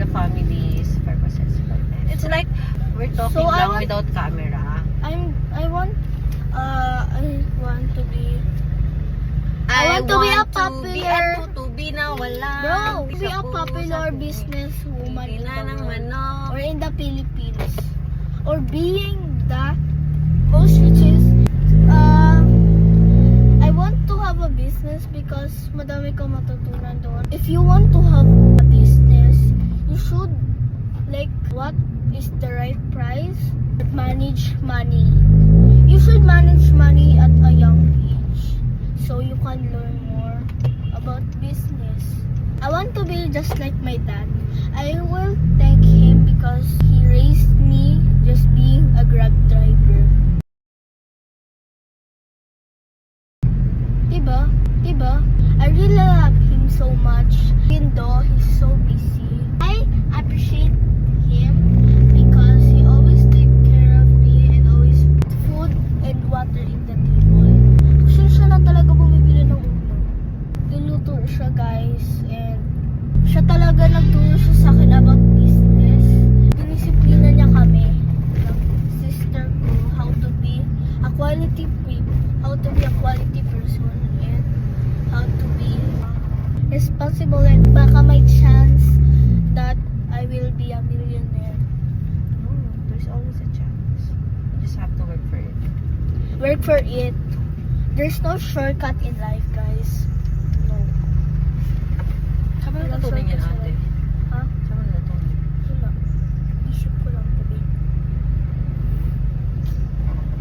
the family's purposes. It's like we're talking So, lang without camera. I want to be a popular to be na wala. Bro, be a popular business woman in the world, or in the Philippines, or being the most richest. I want to have a business because madami kang matutunan doon. If you want to have a business, you should like what is the right price? Manage money. You should manage money at a young age so you can learn more about business. I want to be just like my dad. I will thank him because he raised me just being a Grab driver. Diba? I really love him so much even though he's so busy. I appreciate him because he always take care of me and always put food and water in the table. Actually, siya lang talaga bumibili ng ulam. Luluto siya, guys, and siya talaga nagturo siya sa akin about business. Dinisiplina niya kami ng sister ko how to be a quality person and how to be responsible, and baka may chance that I will be a millionaire. No, there's always a chance. You just have to work for it. Work for it. There's no shortcut in life, guys. No. Saan mo natutunan yan, ate? Ha? Saan mo natutunan? Wala. Isip ko lang tabi.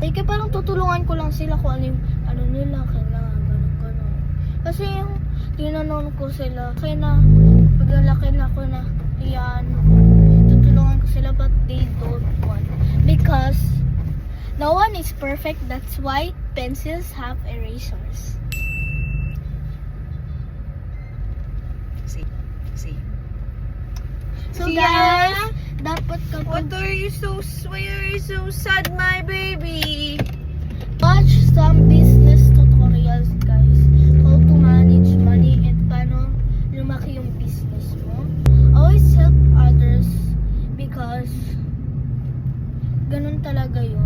Like, parang tutulungan ko lang sila kung ano yung ano nila kailangan, ganun. Kasi yung tinanong ko sila, kaya na paglalaki na ako na yan, tutulungan ko sila, but they don't want. Because no one is perfect. That's why pencils have erasers. See. So See, guys, dapat Why kapag are you so sad, my baby? watch some business tutorials, guys, how to manage money and paano lumaki yung business mo. Always help others because ganun talaga yun.